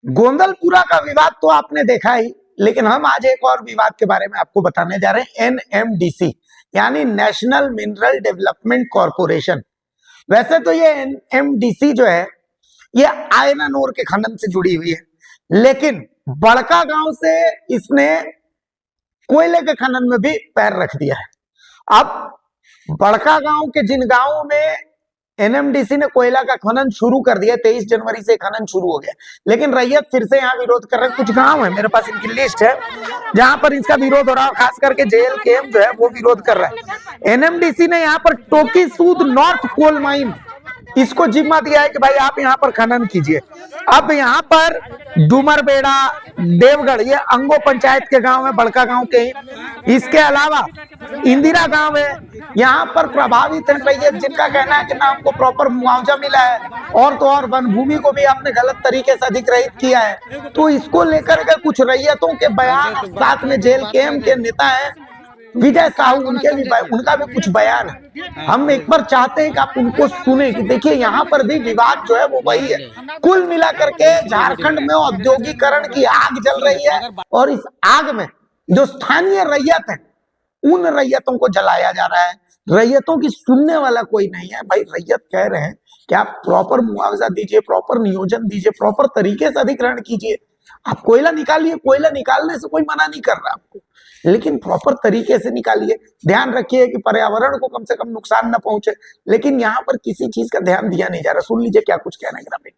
गोंदलपुरा का विवाद तो आपने देखा ही, लेकिन हम आज एक और विवाद के बारे में आपको बताने जा रहे हैं। एनएमडीसी यानी नेशनल मिनरल डेवलपमेंट कॉरपोरेशन। वैसे तो ये एनएमडीसी जो है ये आयरन ओर के खनन से जुड़ी हुई है, लेकिन बड़का गांव से इसने कोयले के खनन में भी पैर रख दिया है। अब बड़का गांव के जिन गांवों में एनएमडीसी ने कोयला का खनन शुरू कर दिया, 23 जनवरी से खनन शुरू हो गया, लेकिन रैयत फिर से यहाँ विरोध कर रहे हैं। कुछ गांव है, मेरे पास इनकी लिस्ट है जहां पर इसका विरोध हो रहा है, खास करके जेएल केम जो है वो विरोध कर रहा है। एनएमडीसी ने यहाँ पर टोकी सूद नॉर्थ कोल माइन इसको जिम्मा दिया है कि भाई आप यहाँ पर खनन कीजिए। अब यहाँ पर डूमरबेड़ा, देवगढ़, ये अंगो पंचायत के गांव है, बड़का गांव के ही। इसके अलावा इंदिरा गांव है, यहाँ पर प्रभावित है रैयत जिनका कहना है कि ना हमको प्रॉपर मुआवजा मिला है, और तो और वन भूमि को भी आपने गलत तरीके से अधिग्रहित किया है। तो इसको लेकर के कुछ रैयतों के बयान, साथ में जेल केम के नेता है विजय साहू, उनका भी कुछ बयान है। हम एक बार चाहते हैं कि आप उनको सुने कि देखिए यहाँ पर भी विवाद जो है वो वही है। कुल मिलाकर के झारखंड में औद्योगिकरण की आग जल रही है, और इस आग में जो स्थानीय रैयत है उन रैयतों को जलाया जा रहा है। रैयतों की सुनने वाला कोई नहीं है। भाई रैयत कह रहे हैं कि आप प्रॉपर मुआवजा दीजिए, प्रॉपर नियोजन दीजिए, प्रॉपर तरीके से अधिग्रहण कीजिए। आप कोयला निकालिए, कोयला निकालने से कोई मना नहीं कर रहा आपको, लेकिन प्रॉपर तरीके से निकालिए। ध्यान रखिए कि पर्यावरण को कम से कम नुकसान न पहुंचे, लेकिन यहाँ पर किसी चीज का ध्यान दिया नहीं जा रहा। सुन लीजिए क्या कुछ कहना है ग्रामीण।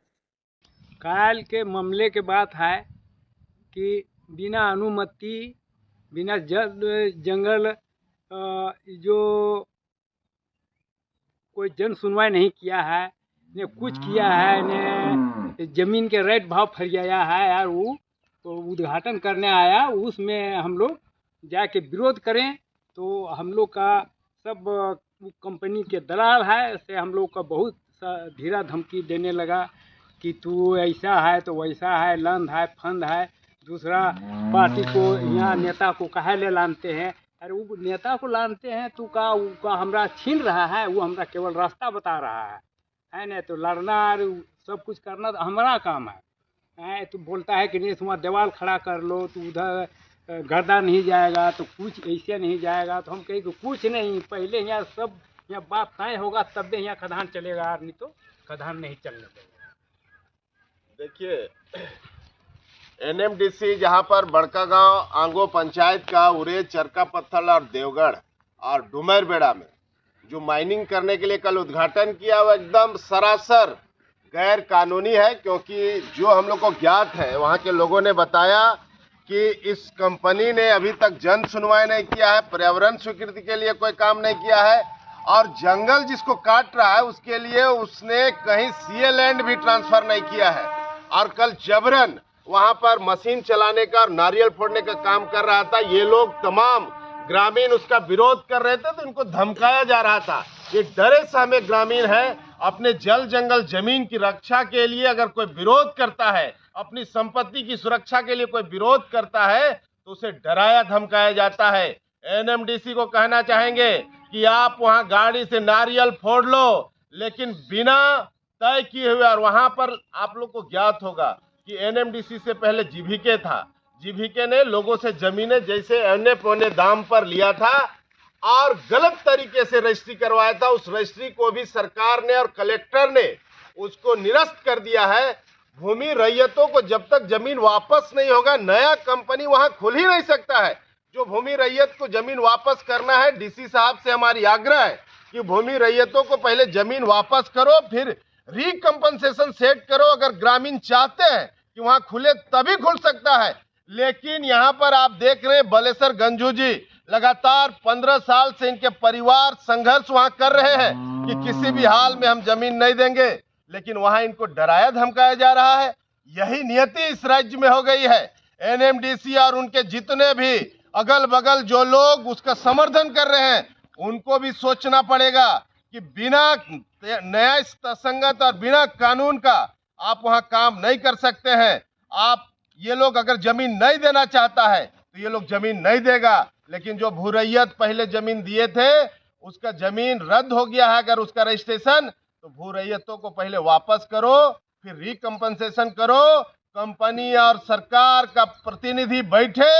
काल के मामले के बात है कि बिना अनुमति, बिना जंगल जो कोई जन सुनवाई नहीं किया है, ने कुछ किया है, ने जमीन के रेट भाव फरियाया है यार। वो तो उद्घाटन करने आया, उसमें हम लोग जाके विरोध करें तो हम लोग का सब कंपनी के दलाल है से हम लोग का बहुत धीरा धमकी देने लगा कि तू ऐसा है तो वैसा है, लंद है, फंद है, दूसरा पार्टी को यहाँ नेता को काहे ले लानते हैं। अरे वो नेता को लानते हैं तो का हमरा छीन रहा है, वो हमरा केवल रास्ता बता रहा है ना। तो लड़ना और सब कुछ करना तो हमारा काम है। तो बोलता है कि नहीं तुम दीवार खड़ा कर लो, तो उधर गर्दा नहीं जाएगा, तो कुछ ऐसे नहीं जाएगा। तो हम कहें कि कुछ नहीं, पहले यहाँ सब यहाँ बात तय होगा तब भी यहाँ खदान चलेगा, नहीं तो खदान नहीं चलने देगा। देखिए, एनएमडीसी जहां पर बड़का गांव आंगो पंचायत का उरे, चरका पत्थर और देवगढ़ और डुमरबेड़ा में जो माइनिंग करने के लिए कल उद्घाटन किया, वो एकदम सरासर गैर कानूनी है। क्योंकि जो हम लोग को ज्ञात है, वहां के लोगों ने बताया कि इस कंपनी ने अभी तक जन सुनवाई नहीं किया है, पर्यावरण स्वीकृति के लिए कोई काम नहीं किया है, और जंगल जिसको काट रहा है उसके लिए उसने कहीं सीए लैंड भी ट्रांसफर नहीं किया है। और कल जबरन वहां पर मशीन चलाने का और नारियल फोड़ने का काम कर रहा था। ये लोग तमाम ग्रामीण उसका विरोध कर रहे थे, तो इनको धमकाया जा रहा था। ये डरे सहमे ग्रामीण है, अपने जल जंगल जमीन की रक्षा के लिए अगर कोई विरोध करता है, अपनी संपत्ति की सुरक्षा के लिए कोई विरोध करता है, तो उसे डराया धमकाया जाता है। एनएमडीसी को कहना चाहेंगे कि आप वहां गाड़ी से नारियल फोड़ लो, लेकिन बिना तय किए हुए। और वहां पर आप लोग को ज्ञात होगा कि एनएमडीसी से पहले जीवीके था। जीवीके ने लोगों से जमीनें जैसे औने पौने दाम पर लिया था और गलत तरीके से रजिस्ट्री करवाया था। उस रजिस्ट्री को भी सरकार ने और कलेक्टर ने उसको निरस्त कर दिया है। भूमि रैयतों को जब तक जमीन वापस नहीं होगा, नया कंपनी वहां खुल ही नहीं सकता है। जो भूमि रैयत को जमीन वापस करना है, डीसी साहब से हमारी आग्रह है कि भूमि रैयतों को पहले जमीन वापस करो, फिर रिकम्पनसेशन सेट करो। अगर ग्रामीण चाहते हैं कि वहां खुले तभी खुल सकता है। लेकिन यहाँ पर आप देख रहे हैं बलेसर गंजू जी लगातार 15 साल से इनके परिवार संघर्ष वहां कर रहे हैं कि किसी भी हाल में हम जमीन नहीं देंगे, लेकिन वहां इनको डराया धमकाया जा रहा है। यही नियति इस राज्य में हो गई है। एनएमडीसी और उनके जितने भी अगल बगल जो लोग उसका समर्थन कर रहे हैं, उनको भी सोचना पड़ेगा कि बिना न्याय संगत और बिना कानून का आप वहां काम नहीं कर सकते हैं। आप ये लोग अगर जमीन नहीं देना चाहता है तो ये लोग जमीन नहीं देगा, लेकिन जो भूरैयत पहले जमीन दिए थे उसका जमीन रद्द हो गया है। अगर उसका रजिस्ट्रेशन, तो भूरैयतों को पहले वापस करो, फिर रिकम्पनसेशन करो, कंपनी और सरकार का प्रतिनिधि बैठे,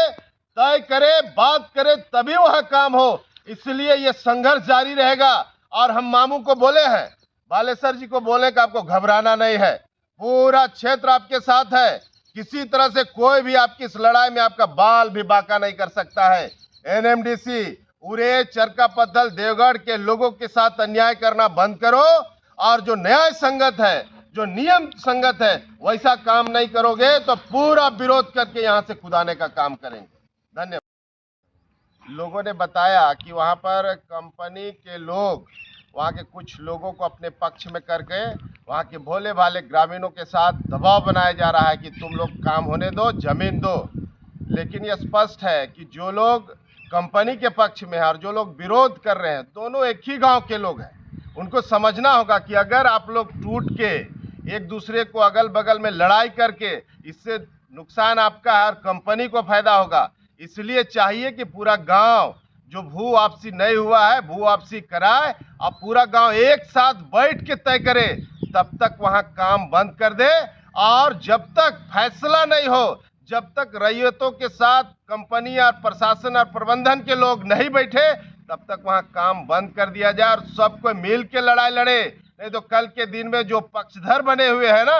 तय करे, बात करे, तभी वहां काम हो। इसलिए ये संघर्ष जारी रहेगा। और हम मामू को बोले हैं, बालेश्वर जी को बोले कि आपको घबराना नहीं है, पूरा क्षेत्र आपके साथ है, किसी तरह से कोई भी आपकी इस लड़ाई में आपका बाल भी बांका नहीं कर सकता है। एनएमडीसी उरे चरकापत्थल देवगढ़ के लोगों के साथ अन्याय करना बंद करो, और जो न्याय संगत है, जो नियम संगत है, वैसा काम नहीं करोगे तो पूरा विरोध करके यहां से खुदाने का काम करेंगे। धन्यवाद। लोगों ने बताया कि वहां पर कंपनी के लोग वहां के कुछ लोगों को अपने पक्ष में करके वहां के भोले भाले ग्रामीणों के साथ दबाव बनाया जा रहा है कि तुम लोग काम होने दो, जमीन दो। लेकिन यह स्पष्ट है कि जो लोग कंपनी के पक्ष में है और जो लोग विरोध कर रहे हैं, दोनों एक ही गांव के लोग हैं। उनको समझना होगा कि अगर आप लोग टूट के एक दूसरे को अगल बगल में लड़ाई करके, इससे नुकसान आपका है और कंपनी को फायदा होगा। इसलिए चाहिए कि पूरा गांव, जो भू आपसी नहीं हुआ है, भू आपसी कराए और पूरा गांव एक साथ बैठ के तय करे, तब तक वहां काम बंद कर दे। और जब तक फैसला नहीं हो, जब तक रैयतों के साथ कंपनी और प्रशासन और प्रबंधन के लोग नहीं बैठे, तब तक वहां काम बंद कर दिया जाए और सबको मिल के लड़ाई लड़े। नहीं तो कल के दिन में जो पक्षधर बने हुए हैं ना,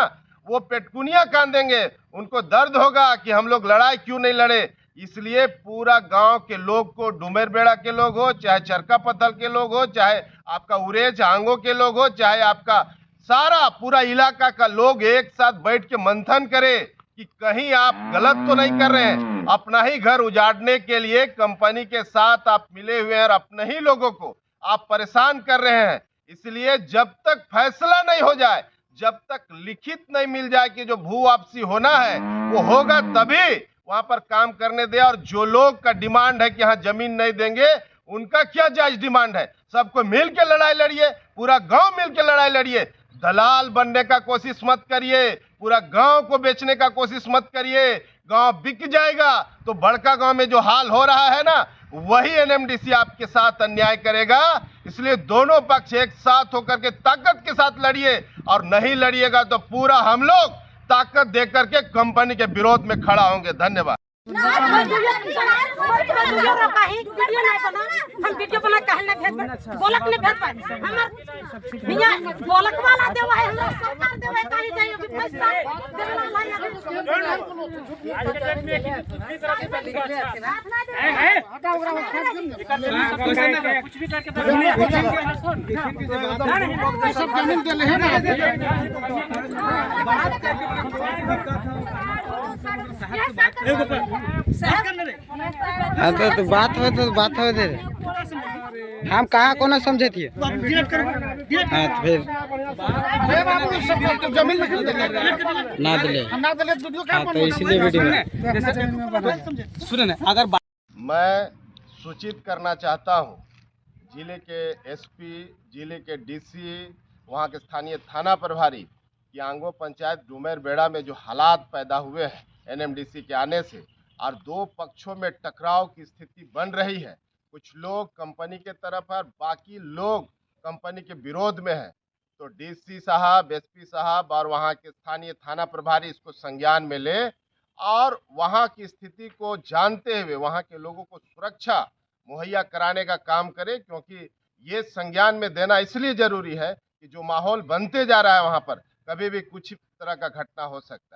वो पेटकुनियां कांदेंगे, उनको दर्द होगा कि हम लोग लड़ाई क्यों नहीं लड़े। इसलिए पूरा गांव के लोग को, डुमेर बेड़ा के लोग हो, चाहे चरकापत्थल के लोग हो, चाहे आपका उरेज आंगो के लोग हो, चाहे आपका सारा पूरा इलाका का लोग एक साथ बैठ के मंथन करे कि कहीं आप गलत तो नहीं कर रहे हैं। अपना ही घर उजाड़ने के लिए कंपनी के साथ आप मिले हुए हैं और अपने ही लोगों को आप परेशान कर रहे हैं। इसलिए जब तक फैसला नहीं हो जाए, जब तक लिखित नहीं मिल जाए कि जो भू वापसी होना है वो होगा, तभी वहां पर काम करने दे। और जो लोग का डिमांड है कि यहाँ जमीन नहीं देंगे, उनका क्या जायज डिमांड है? सबको मिल के लड़ाई लड़िए, पूरा गांव मिल के लड़ाई लड़िए। दलाल बनने का कोशिश मत करिए, पूरा गांव को बेचने का कोशिश मत करिए। गांव बिक जाएगा तो बड़का गांव में जो हाल हो रहा है ना, वही एनएमडीसी आपके साथ अन्याय करेगा। इसलिए दोनों पक्ष एक साथ होकर के ताकत के साथ लड़िए, और नहीं लड़िएगा तो पूरा हम लोग ताकत देकर के कंपनी के विरोध में खड़ा होंगे। धन्यवाद। हम वीडियो बना काहे ना भेज बोलक ने भेज पाए हमर बिया बोलक वाला देवा है, हमरा सरकार देवे काहे जाई अभी पैसा देना भाई हटा ओकरा कुछ भी करके सब जमीन के ले हाँ तो बात हो दे हम कहाँ को ना समझे थे। हाँ तो फिर जमीन ना दिले हाँ तो इसलिए वीडियो सुने ना। अगर मैं सूचित करना चाहता हूं जिले के एसपी, जिले के डीसी, वहां के स्थानीय थाना प्रभारी कि आंगो पंचायत डुमेर बेड़ा में जो हालात पैदा हुए हैं एनएमडीसी के आने से, और दो पक्षों में टकराव की स्थिति बन रही है। कुछ लोग कंपनी के तरफ है, बाकी लोग कंपनी के विरोध में हैं। तो डीसी साहब, एसपी साहब और वहां के स्थानीय थाना प्रभारी इसको संज्ञान में ले और वहां की स्थिति को जानते हुए वहां के लोगों को सुरक्षा मुहैया कराने का काम करें। क्योंकि ये संज्ञान में देना इसलिए जरूरी है कि जो माहौल बनते जा रहा है वहां पर, कभी भी कुछ तरह का घटना हो सकता है।